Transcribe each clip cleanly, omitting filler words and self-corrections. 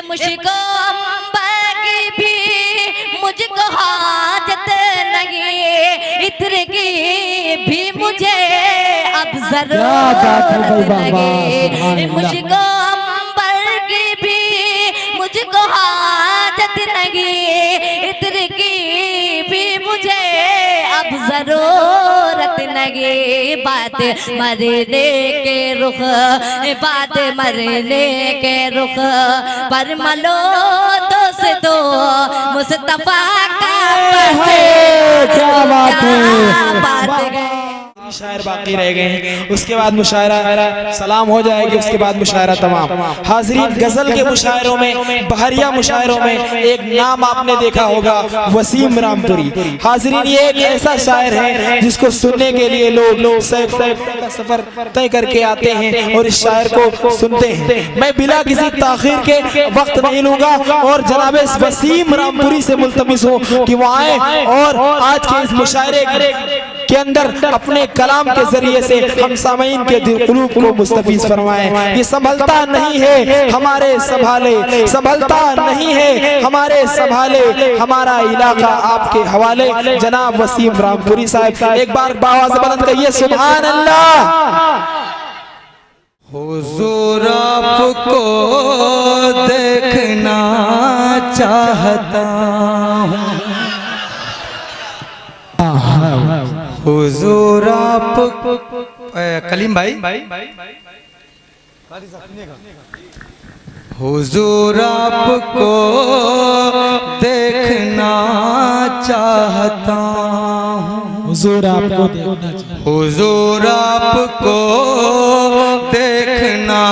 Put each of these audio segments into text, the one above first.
मुझको अंबर की भी मुझको हाजत नहीं, इत्र की भी मुझे अब जरूरत लगी। मुझको अंबर की भी मुझको हाजत नहीं, इत्र की भी मुझे अब जरूरत लगी। बात मरने के रुख, बात मरने के रुख पर मलो दोस्तों मुस्तफा का क्या बात है। शायर बाकी रह गए हैं, उसके बाद मुशायरा सलाम हो जाएगी, उसके बाद मुशायरा तमाम। हाज़रीन, गजल के मुशायरों में, बहरिया मुशायरों में एक नाम आपने देखा होगा, वसीम रामपुरी। हाज़रीन, ये एक ऐसा शायर है जिसको सुनने के लिए लोग का सफर तय करके आते हैं और इस शायर को सुनते हैं। मैं बिला किसी ताखीर के वक्त नहीं लूंगा और जनाब वसीम रामपुरी से मुल्तमिस हूँ कि वो आए और आज के इस मुशायरे के अंदर अपने कलाम के जरिए से हम सामईन के दिल कुलूब को मुस्तफीज फरमाएं। ये संभलता नहीं है हमारे संभाले, संभलता नहीं है हमारे संभाले, हमारा इलाका आपके हवाले। जनाब वसीम रामपुरी साहब, एक बार आवाज़ बुलंद कहिए सुभान अल्लाह। हुजूर आपको देखना चाहता हूँ, हुजूर आप कलीम भाई, हुजूर आपको देखना चाहता हूँ, हुजूर आपको देखना चाहता हूँ, हुजूर आपको देखना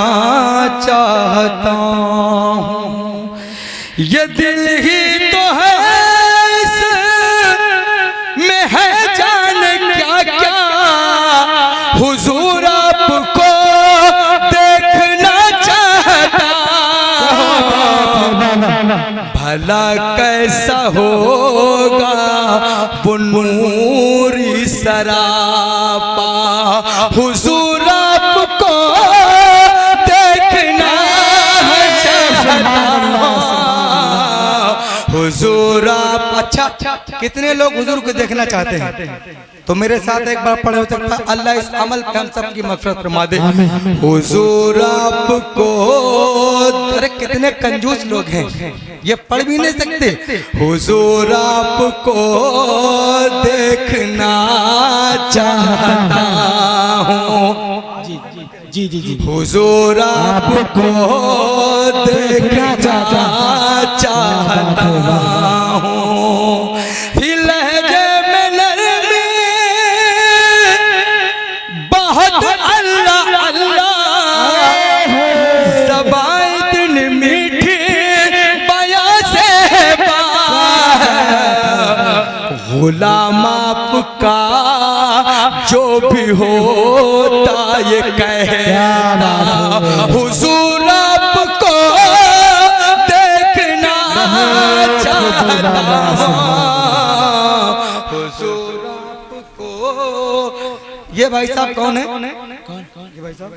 चाहता हूँ। ये दिल ही तो है, इसमें है जान क्या क्या, हुजूर आपको देखना चाहता। भला कैसा होगा वो नूरी सरापा, हुजूर आपको देखना चाहता। हुजूर आप, अच्छा कितने लोग हुजूर को देखना चाहते हैं? तो मेरे साथ एक बार पढ़े हो सकता, अल्लाह इस अमल पे हम सब की मग़फ़िरत फरमा दे। हुजूर आपको, अरे कितने कंजूस लोग हैं, ये पढ़ भी नहीं सकते। हुजूर आपको देखना चाहता हूँ, जी जी जी, हुजूर आपको देखना चाहता हूँ। लहजे में नरमी बहुत अल्लाह अल्लाह, ज़बान इतनी मीठी बयां से गुलाम आपका जो भी होता ये कहना, हुजूर आपको देखना चाहता हूँ, हुजूर आपको। ये भाई साहब कौन है? ये भाई साहब,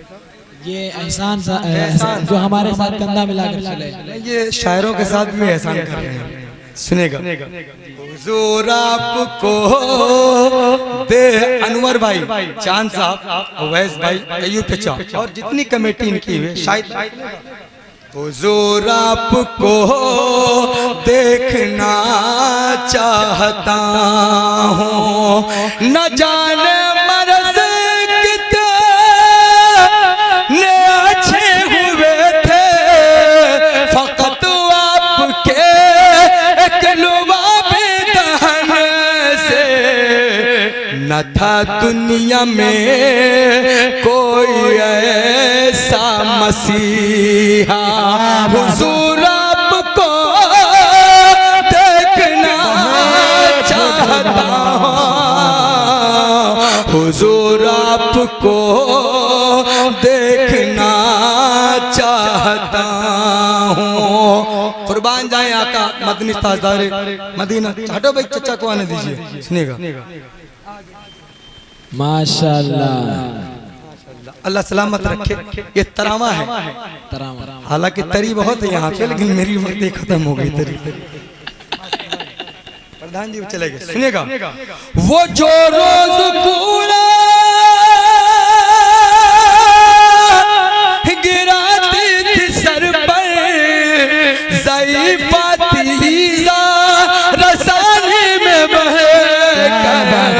ये एहसान जो हमारे साथ कंधा मिलाकर चले। ये शायरों के साथ भी एहसान कर रहे हैं, सुनेगा। हुजूर आपको दे, अनवर भाई, चांद साहब, अवैस भाई, अयूब चचा और जितनी कमेटी इनकी हुई शायद। हुजूर आपको देखना चाहता हूँ, न जाने मरज़ कितने अच्छे हुए थे, फकत आपके एक लुबाबे दहन से न था दुनिया में कोई ऐसा मसीहा। हुजूर आपको देखना चाहता हूँ, हुजूर आपको देखना चाहता हूँ। कुर्बान जाए आका मदनी ताजदार मदीना। हटो भाई, चचा को आने दीजिए, सुनिएगा। माशाअल्लाह। अल्लाह सलामत रखे। ये तरावा है, हालांकि तरी बहुत है यहाँ पे, लेकिन मेरी उम्र खत्म हो गई तरी। प्रधान जी चले गए, सुनिएगा। वो जो रोज कूड़ा गिराती थी सर पर, ज़ईफ़ा तीज़ा रसानी में बहकर,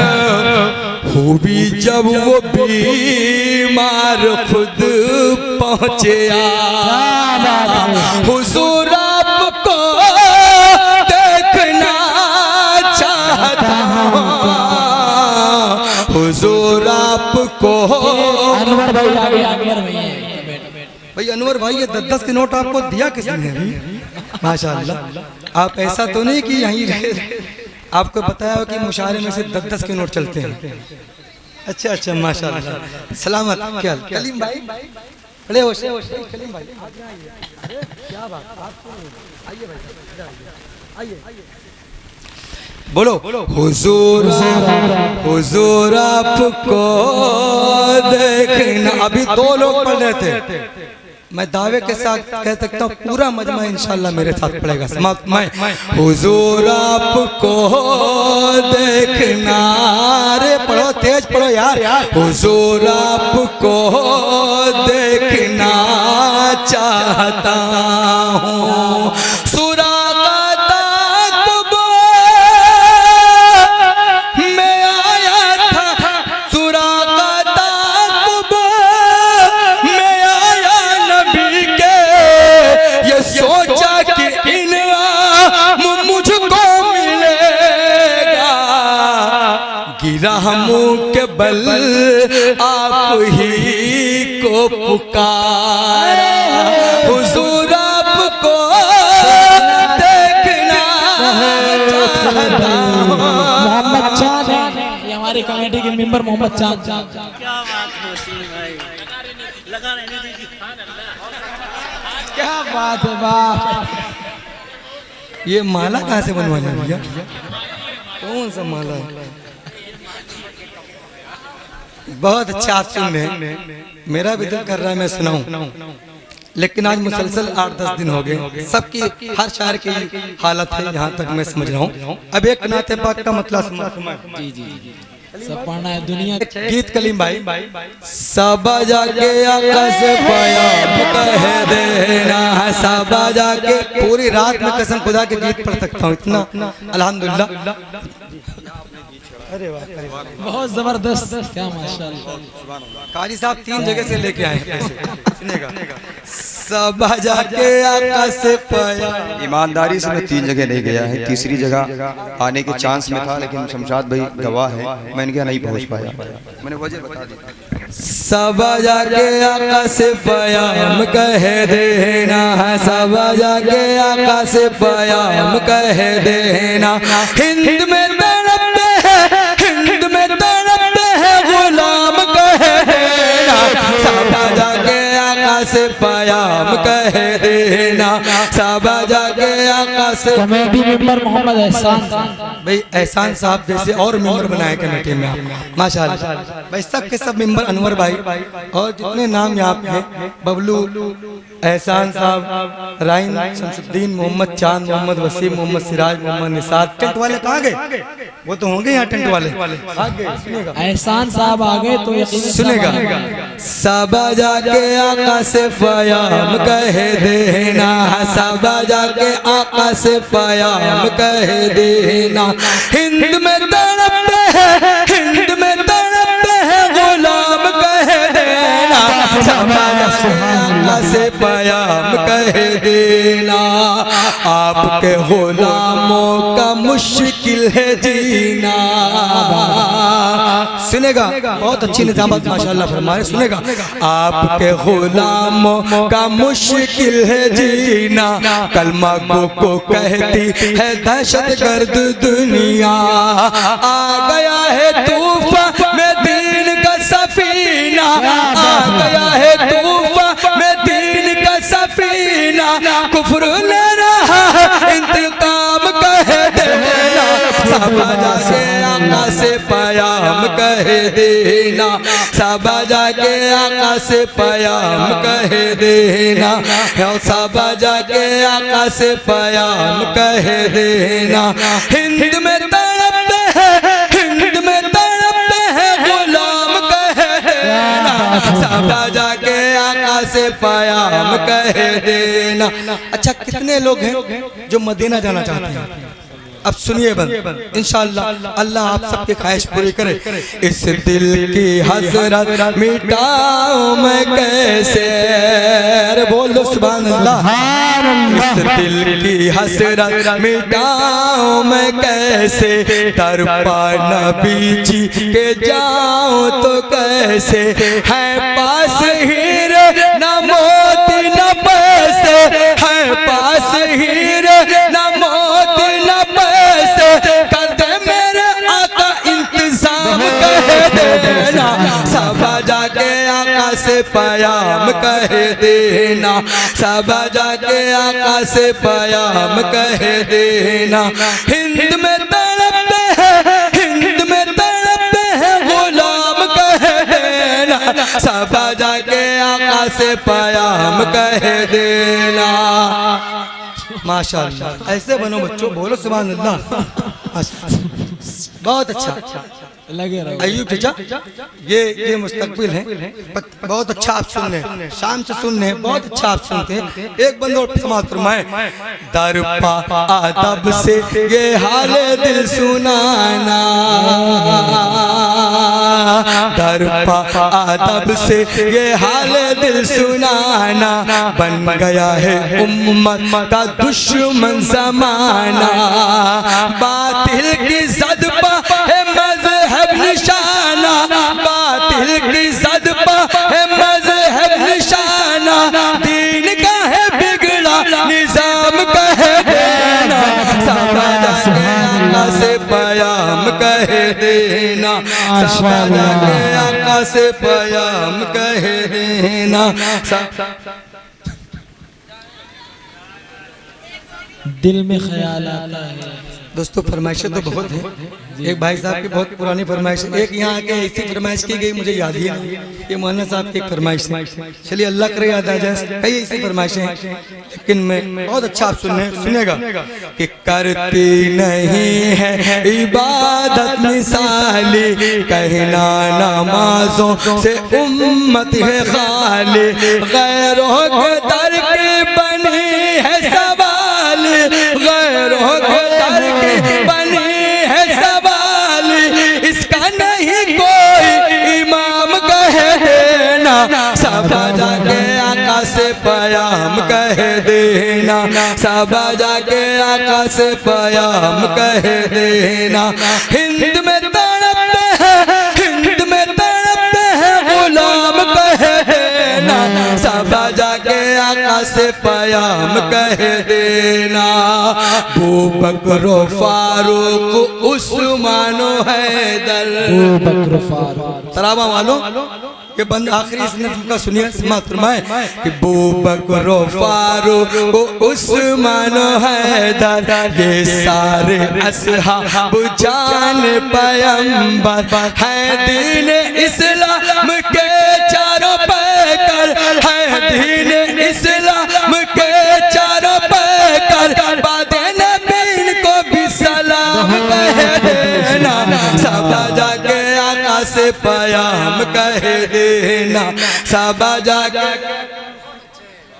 खूबी जब वो बीमार खुद पहुँचे हुजूर आपको देखना चाहता हूँ, हुजूर आपको। अनवर भाई आगे भाई अनवर भाई, ये 10-10 के नोट आपको दिया किसने अभी? माशाअल्लाह। आप ऐसा तो नहीं कि यहीं रहे, आपको बताया हो कि मुशायरे में से 10-10 के नोट चलते हैं। अच्छा अच्छा, माशाअल्लाह। सलामत क्या कलीम भाई, खड़े हो कलीम भाई, क्या बात, आइए भाई, आइए। बोलो हुजूर हुजूर आपको देखना। अभी 2 लोग पढ़ रहे थे, मैं दावे के साथ कह सकता हूँ पूरा मजमा इंशाल्लाह मेरे साथ पढ़ेगा। समाप्त मैं हुजूर आपको देखना, रे पढ़ो तेज पढ़ो यार। हुजूर आपको देखना चाहता हूँ, रहमों के बल आप ही को पुकारा, हुजूर आपको देखना चाहता हूं। मोहम्मद चांद, ये हमारी कमेटी के मेंबर मोहम्मद चांद। क्या बात होती है भाई, लगा रहने दीजिए। क्या बात है, वाह। ये माला कहाँ से बनवाया भैया? कौन सा माला है? बहुत अच्छा आप सुन रहे हैं, मेरा भी दिल कर रहा है मैं सुनाऊं, लेकिन आज मुसलसल 8-10 दिन हो गए। सबकी हर शायर की हालत है, यहाँ तक मैं समझ रहा हूँ। अब एक नाते पाक का मतलब जी जी सब पढ़ना है दुनिया। गीत कलीम भाई, सब जाके आकाश पयाम कह देना, सब जाके पूरी रात में कसम खुदा के गीत पढ़ सकता हूँ इतना, अल्हम्दुलिल्लाह। अरे वाह, बहुत जबरदस्त, क्या माशाअल्लाह। काजी साहब 3 जगह से लेके आए हैं, सुनिएगा। सब जाके आकाश से पाया, ईमानदारी से मैं 3 जगह नहीं गया है, तीसरी जगह आने के चांस में था, लेकिन शमशाद भाई गवाह है, मैं इनके नहीं पहुंच पाया, मैंने वजह बता दी। सब जाके आकाश से पयाम कह देना, सब जाके आकाश से पयाम कह देना, हिंद में तड़पते हैं, हिंद में तड़पते हैं गुलाम कह देना, सब जाके आकाश से पयाम कह देना, सब जाके आकाश से। कमेटी मेंबर मोहम्मद एहसान भाई, एहसान साहब जैसे और मेंबर बनाए कमेटी में आप, माशाल्लाह भाई। सब के सब मेंबर, अनवर भाई और जितने नाम यहाँ पे हैं, बबलू, एहसान साहब, राइन, शमसुद्दीन, मोहम्मद चांद, मोहम्मद वसीम, मोहम्मद सिराज, मोहम्मद निसार। टेंट वाले कहाँ गए? वो तो होंगे यहाँ टेंट वाले। सुनेगा एहसान साहब आ गए तो सुनेगा। सब जाके आका से पयाम कह देना, सब जाके आका से पयाम कह देना, हिंद में तड़पते हैं, हिंद में तड़पते हैं गुलाम कह देना, सब आका से पयाम कह देना, आपके गुलामों का मुश्किल है जीना। सुनेगा, बहुत अच्छी निजामत माशाल्लाह फरमाए, सुनेगा। आपके गुलामों का मुश्किल है जीना, कलमा को कहती है दहशत गर्द दुनिया, आ गया है तूफान में दीन का सफीना, आ गया है तूफान में दीन का सफीना, कुफ्र ले रहा इंतकाम कह देना, सब से आका से पयाम कह देना, सब जाके आका से पयाम कह देना, सब जाके आका से पयाम कह देना। हिंद में तड़पते हैं, हिंद में तड़पते हैं, गुलाम कह देना, सब जाके आका से पयाम कह देना। अच्छा, कितने लोग हैं जो मदीना जाना चाहते हैं? अब सुनिए बंद, इंशाअल्लाह अल्लाह आप सबकी ख्वाहिश पूरी करे। इस दिल की हसरत मिटाऊं मैं कैसे, अरे बोलो सुभान अल्लाह। इस दिल की हसरत मिटाऊं मैं कैसे, तड़पा नबी जी के जाऊं तो कैसे, है पास हीरे न मोती न पैसे, है पास हीरे न मोती न पैसे, करते मेरे आका इंतजाम कह देना, सब जाके आका से पयाम कह देना, सब जाके आका से पयाम कह देना। हिंद में तड़पते हैं, हिंद में तड़पते हैं, गुलाम कह देना, सब जाके आका से पयाम कह देना। माशाअल्लाह, ऐसे बनो बच्चों, बोलो सुभान अल्लाह। बहुत अच्छा लगे रहो। अयूब चाचा, ये मुस्तकबिल हैं, बहुत अच्छा आप सुन रहे हैं, शाम से सुन रहे हैं, बहुत अच्छा आप सुनते हैं। एक बंद और समाप्त फरमाएं, दरपा अदब से ये हाल दिल सुनाना, दरपा अदब से ये हाल दिल सुनाना, बन गया है उम्मत का दुश्मन ज़माना, बातिल की ज़द पर है मज़हब निशाना, बातिल की ज़द पर है मज़हब निशाना, दीन का है बिगड़ा निज़ाम कह देना, सब जाके आका से पयाम कह देना, सब जाके आका से पयाम कह देना। दिल में ख्याल आता है। दोस्तों फरमाइशें तो बहुत हैं, एक भाई साहब की बहुत पुरानी फरमाइश है, एक यहाँ आके ऐसी फरमाइश की गई मुझे याद ही नहीं, ये मौलाना साहब की एक फरमाइश है, चलिए अल्लाह करे याद आ जाए। कई ऐसी फरमाइशें हैं, लेकिन मैं बहुत अच्छा आप सुनेगा कि करती नहीं है इबादत मिसाली, कहना नमाजों से उम्मत है खाली, गैरों के दर की बनी है सवाल, गैरों के दर की बनी है सवाल, इसका नहीं कोई इमाम कह देना, सब जाके आका से पयाम कह देना, सब जाके आका से पयाम कह देना। हिंद में तड़पते हैं, हिंद में तड़पते हैं, गुलाम कह देना, सब जाके आका से पयाम कह देना। अबू बकर फारूक उस्मानो हैदर, तरावा वालों ये बंद आखिरी इसने तुमका सुनिए, समाप्त फरमाए कि अबू बकर फारूक उस्मान हैदर, ये सारे असहाब जान पैगंबर है, दीन इस्लाम के चारों पैकर है, दीन इस्लाम के चारों पैकर, बादे नबीन को भी सलाम कह देना, सब जाके आका से पयाम कह देना, सब जाके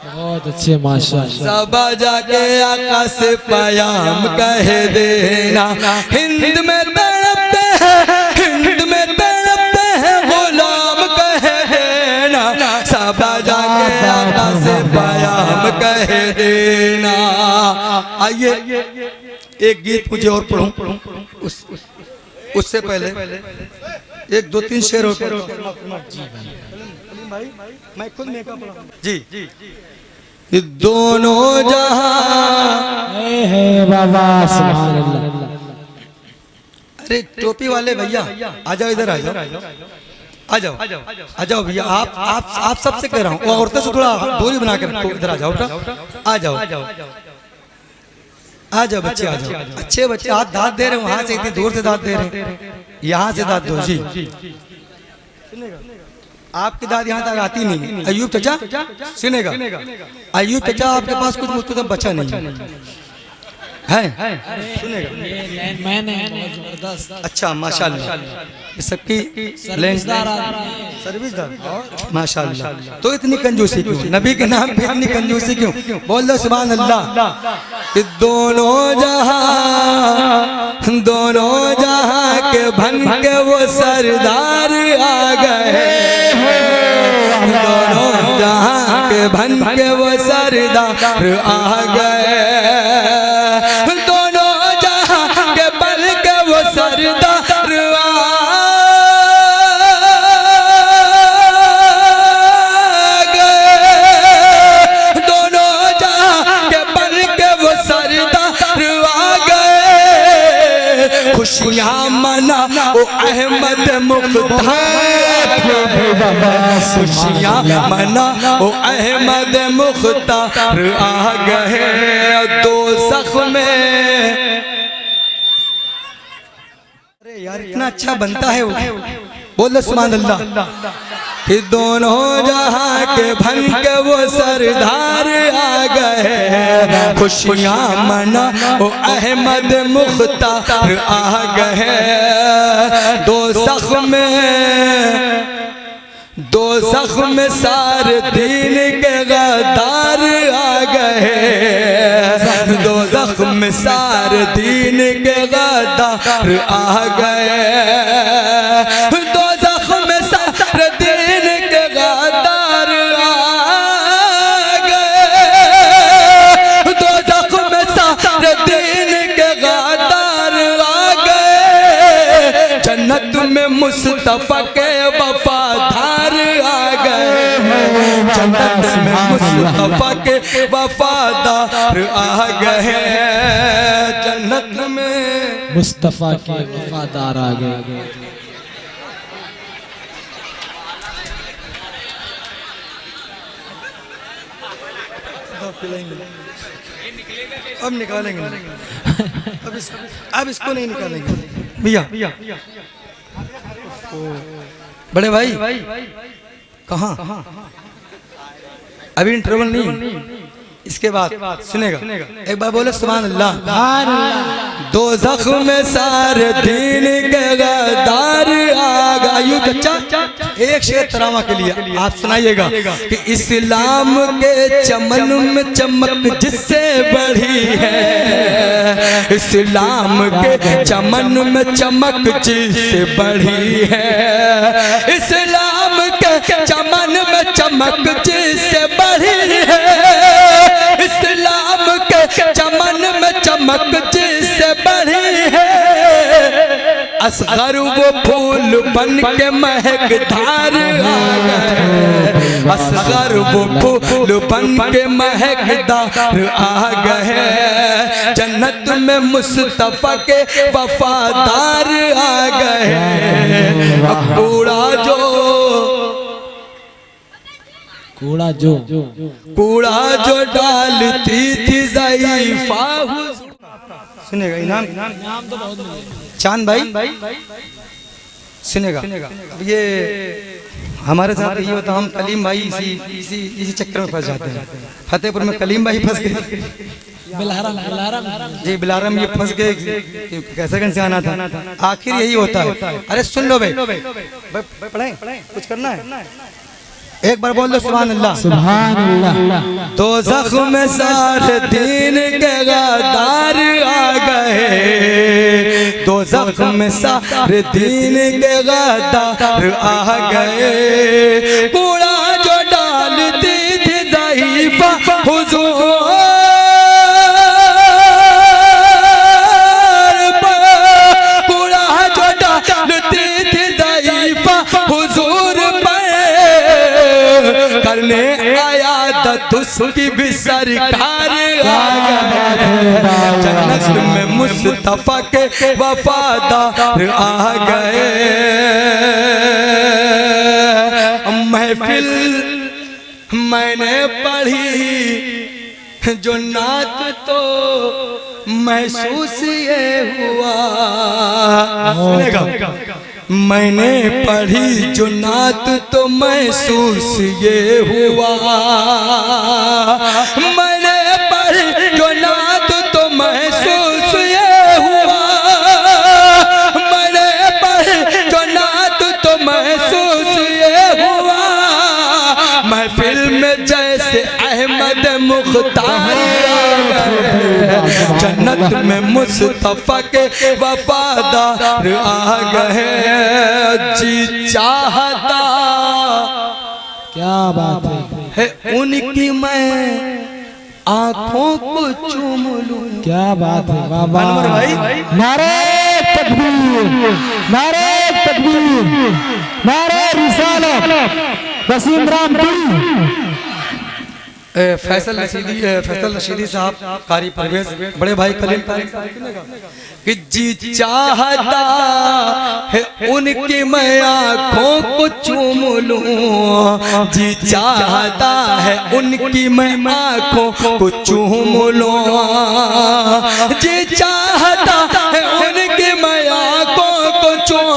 बहुत अच्छे माशाअल्लाह, सब जाके आका से पयाम कह देना। हिंद में तड़पते हैं, हिंद में तड़पते हैं, गुलाम कह देना, सब जाके आका से पयाम कह देना। आइए एक गीत मुझे और पढ़ूं, उससे पहले एक दो तीन शेर और पढ़ूं। भाई मैं खुद में जी ये दोनों जहां है बाबा सुभान अल्लाह। अरे टोपी वाले भैया आ जाओ, इधर आ जाओ, आ जाओ, आ जाओ भैया, आप सबसे कह रहा हूँ, औरतों से थोड़ा दूरी बना के रखो, इधर आ जाओ, आ जाओ। आ जाओ बच्चे, आ जाओ। अच्छे बच्चे हाथ दांत दे रहे हो, वहां से इतनी दूर से दांत दे रहे हैं, यहाँ से दांत दो जी। आपकी दाद यहाँ तक आती नहीं। अयूब चाचा सुनेगा, अयूब चाचा आपके पास कुछ मुझको तो बचा नहीं है, सुनेगा। मैंने जबरदस्त। अच्छा माशाल्लाह, ये सबकी सर्विसदार माशाल्लाह। तो इतनी कंजूसी क्यों, नबी के नाम पे इतनी कंजूसी क्यों? बोल दो सुभान अल्लाह। कि दोनों जहां के भन के वो सरदार आ गए, दोनों जहां के भन के वो सरदार आ गए, दोनों जहां के बल के वो सरदार आ गए, दोनों जहां के बल के वो सरदार आ गए। खुशियां मना ओ अहमद मुख्तार, खुशियां मना ओ अहमद मुख्तार आ गए दोज़ख में। अरे यार इतना अच्छा बनता है वो, बोलो सुभान अल्लाह। कि दोनों जहां के भन के वो सरदार आ गए, खुशियां मना ओ अहमद मुख्तार आ गए दोज़ख में सारे दीन के गद्दार आ गए, दोज़ख में सारे दीन के गद्दार आ गए, दोज़ख में सारे दीन के गद्दार आ गए, दोज़ख में सारे दीन के गद्दार आ गए। जन्नत में मुस्तफा के वफादार आ गए, जन्नत में मुस्तफा के वफादार आ गए, जन्नत में मुस्तफा के वफादार आ गए। अब निकालेंगे, अब इसको नहीं निकालेंगे भैया। बड़े भाई कहाँ, अभी इंटरवल नहीं, इसके बाद सुनेगा। एक बार बोले सुभान अल्लाह। दोज़ख में सारे दीन के गद्दार आ गए। अयूब चाचा एक शेर तरावा के लिए आप सुनाइएगा। कि इस्लाम के चमन में चमक जिससे बढ़ी है, इस्लाम के चमन में चमक जिससे बढ़ी है, इस्लाम के चमन में चमक जिससे बढ़ी है, इस्लाम के चमन में चमक जिससे बढ़ी है। असगर वो फूल बन के महक धार आ गए, असगर वो फूल बन के महक धार आ गए, जन्नत में मुस्तफा के वफादार आ गए। कूड़ा जो डालती थी ज़ईफ़ा। सुनेगा इनाम तो बहुत मिलेगा। चांद भाई सुनेगा। अब ये हमारे साथ ये होता, हम कलीम भाई इसी चक्कर में फंस जाते हैं। फतेहपुर में कलीम भाई फंस गए, जी बिलारम ये फंस गए, कैसे से आना था। आखिर यही होता है। अरे सुन लो भाई, पढ़े कुछ करना है। एक बार बोल दो सुभान अल्लाह। सुभान अल्लाह। दोज़ख में सारे दीन के गद्दार आ गए, दोज़ख में सारे दीन के गद्दार आ गए। कूड़ा जो डालती थी ज़ईफ़ा हुज़ूर पर, कूड़ा जो डालती थी ज़ईफ़ा हुज़ूर पर, करने आया उसकी भी सरकार आ गए, जन्नत में मुस्तफा के वफादार आ गए। महफिल मैंने पढ़ी जो नात तो महसूस ये हुआ, सुनेगा, मैंने पढ़ी जो नात तो महसूस ये हुआ, मैंने पढ़ी जो नात तो महसूस ये हुआ, मैंने पढ़ी जो नात तो महसूस ये हुआ, महफिल में जैसे अहमद मुख्तार जन्नत में मुस्तफा के वफादार आ गए, जी चाहता क्या बात है, उनकी मैं आंखों को चूम लूं। क्या बात है, वाह वाह अनवर भाई, नारे तकबीर, नारे तकबीर, नारे रिसालत, वसीम राम पुरी। फैसल रशीदी साहब, कारी परवेज, बड़े भाई कलीम कि जी चाहता है उनकी मैं आँखों को चूम लूं, जी चाहता है उनकी मैं आँखों को चूम लूं, जी चाहता है उनकी मैं आँखों को चूम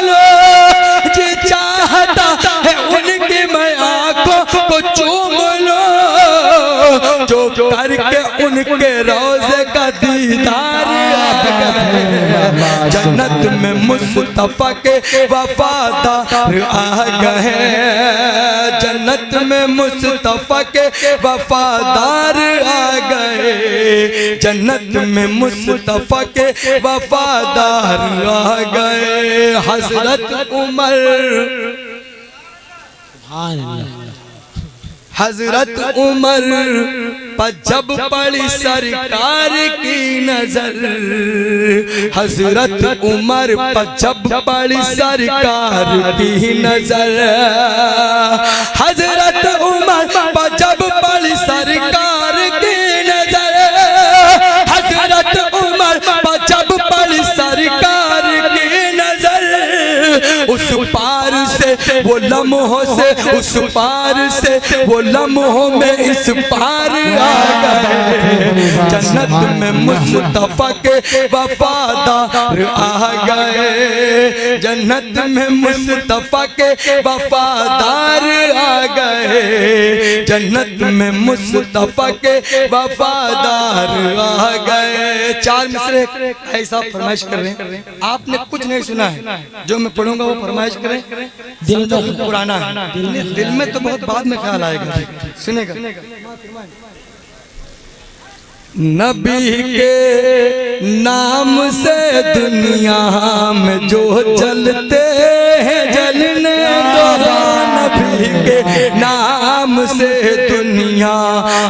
लूं, जी चाहता है उनकी मैं आँखों को चूम लूं, जो करके उनके रोज़े का दीदार आ गए, जन्नत में मुस्तफा के वफादार आ गए, जन्नत में मुस्तफा के वफादार आ गए, जन्नत में मुस्तफा के वफादार आ गए। हजरत उमर, हजरत उमर पर जब पड़ी सरकार की नजर, हजरत उमर पर जब पड़ी सरकार की नजर, हजरत उमर पर जब पड़ी सरकार की नजर, हजरत उमर पर जब पड़ी सरकार की नजर, उस पार से वो लम्हों से, उस पार से वो लम्हों में इस पार आ गए, जन्नत में मुस्तफा के वफादार आ गए, जन्नत में मुस्तफा के वफादार आ गए, जन्नत में मुस्तफा के वफादार आ गए। चार मिसरे ऐसा फरमाइश कर रहे हैं, आपने कुछ नहीं सुना है, जो मैं पढ़ूंगा वो फरमाइश करें, दिल तो पुराना है, दिल में तो बहुत बाद में ख्याल आएगा, सुनेगा। नबी के नाम से दुनिया में जो जलते हैं जलने दो, नबी के नाम से दुनिया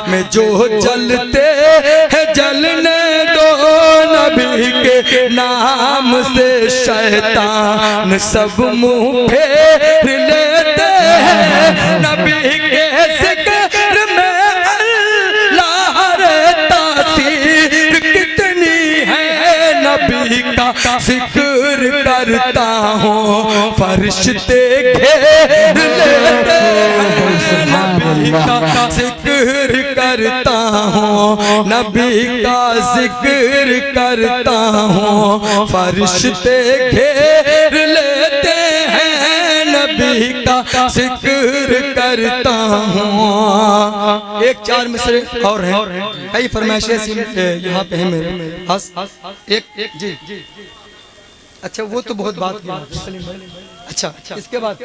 में जो जलते हैं जलने दो, नबी के नाम से शैतान सब मुंह फेर लेते हैं, नबी के जिक्र में अल्लाह रे तासीर कितनी है, नबी का जिक्र करता हूँ फरिश्ते घेर लेते हैं, नबी का जिक्र करता हूँ, नबी का जिक्र करता हूँ फरिश्ते घेर लेते हैं, नबी का जिक्र करता हूँ। एक चार मिसरे और हैं, कई फरमाइशें यहाँ पे हैं मेरे पास। एक जी, अच्छा वो तो बहुत बात की। अच्छा इसके बाद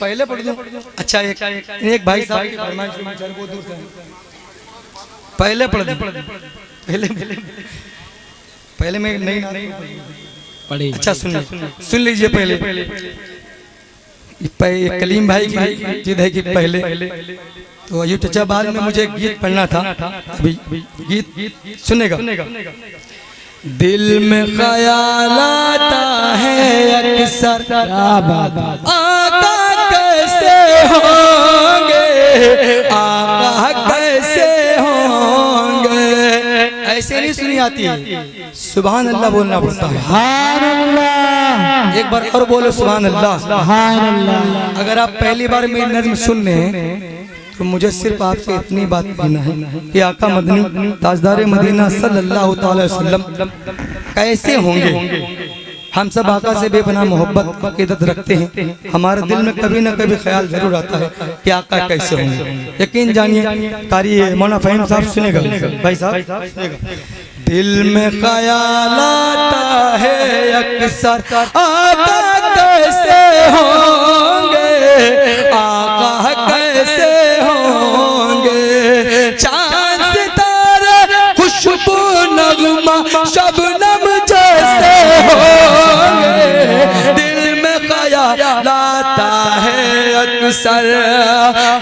पहले पढ़ दूं। अच्छा एक भाई साहब की फरमाइश वो दूर से पहले पढ़ दूं, पहले मैं नहीं पढ़ी। अच्छा सुन लीजिए पहले कलीम भाई की जिद है कि पहले तो ये टचा बाद में मुझे गीत पढ़ना था, अभी गीत सुनेगा। दिल में ख्याल आता है अक्सर, आका कैसे होंगे, आका कैसे होंगे, ऐसे नहीं सुनी आती है, सुभान अल्लाह बोलना पड़ता है। एक बार और बोलो सुभान अल्लाह। अगर आप पहली बार मेरी नज़्म सुन लें तो मुझे सिर्फ आपसे इतनी बात कहना है कि आका मदनी ताजदार मदीना सल्लल्लाहु अलैहि वसल्लम कैसे होंगे। हम सब आका से बेपनाह मोहब्बत अकीदत रखते हैं। हमारे दिल में कभी न कभी ख्याल जरूर आता है कि आका कैसे होंगे। यकीन जानिए कारी मौलाना फहीम साहब सुनेगा, भाई साहब सुनेगा। दिल में ख्याल आता है अक्सर आका कैसे होंगे, आका कैसे होंगे। चांद सितारे खुशबू नगमा शबनम जैसे होंगे। दिल में ख्याल आता है अक्सर,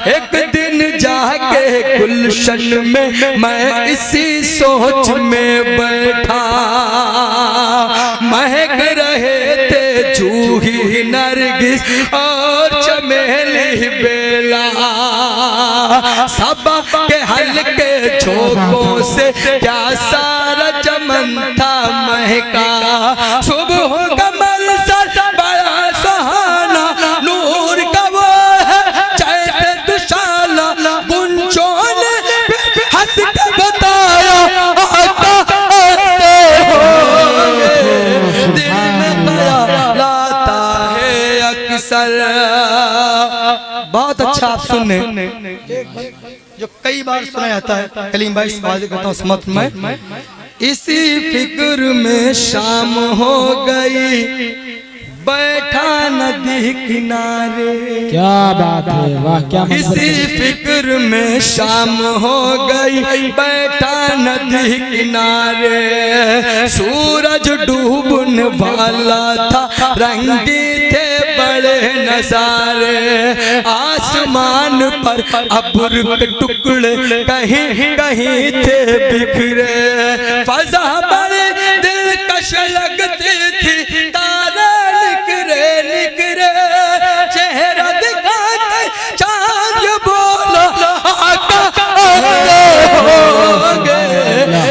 एक दिन जाके गुलशन में मैं इसी सोच में बैठा। महक रहे थे जूही नरगिस और चमेली बेला, सबा के हल्के झोंकों से क्या सारा चमन था महका। सुबह कमल सर बड़ा सहाना, नूर का वो है चैत्र दुशाला। गुंजों ने हंस के बताया आका ऐसे होंगे। दिल में ख्याल आता है अक्सर। बहुत अच्छा आप सुनने जो कई बार सुना जाता है। कलीम भाई सवाल करता हूँ समत में। इसी फिक्र में शाम हो गई, बैठा नदी किनारे। क्या बात है, वाह क्या मंजर इसी है। फिक्र में शाम हो गई, बैठा नदी किनारे। सूरज डूबने वाला था, रंगी थे बड़े नजारे। आसमान पर अब्र के टुकड़े कहीं कहीं थे बिखरे। फजा बड़े दिलकश लगती थी, तारे निकरे निकरे। चेहरा दिखाते चांद ये बोला आका ऐसे होंगे।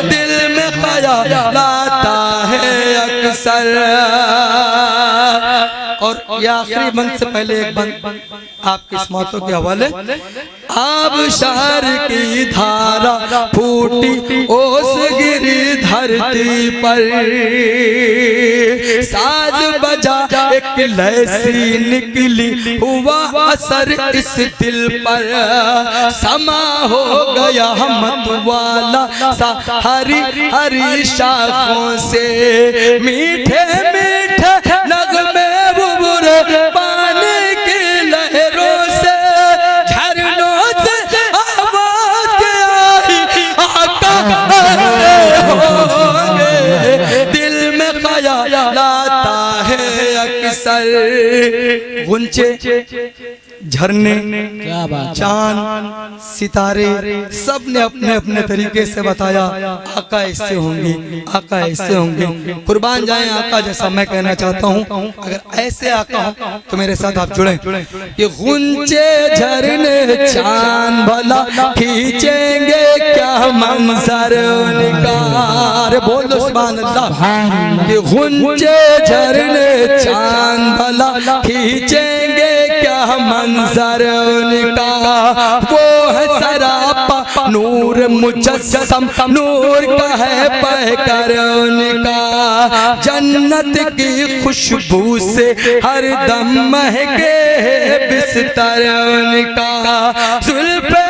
दिल में ख्याल आता है अक्सर। और ये आखिरी बंद से पहले एक बंद आपकी स्मातों के हवाले। आबशार की धारा फूटी ओस गिरी धरती पर, साज बजा एक लैसी निकली, हुआ असर इस दिल पर। समा हो गया मत वाला सा हरी हरी शाखों से, मीठे मीठे नगमे बुबुरे पानी की लहरों से। झरनों से आवाज आई आका ऐसे होंगे। दिल में ख्याल आता है अक्सर। गुंचे झरने क्या बात, चांद सितारे सब ने अपने अपने तरीके से बताया आका ऐसे होंगे, आका ऐसे होंगे। कुर्बान जाएं आका जैसा मैं कहना चाहता हूँ। अगर ऐसे आका हो तो मेरे साथ आप जुड़े। ये गुंचे झरने चांद भला खींचेंगे क्या मंजर उनका। बोल दो सुभान अल्लाह। ये गुंचे झरने चांद भला खींचेंगे क्या मंजर उनका। वो है सरापा नूर मुजस्सम, नूर का है पैकर उनका। जन्नत की खुशबू से हर दम महके बिस्तर उनका। जुल्फे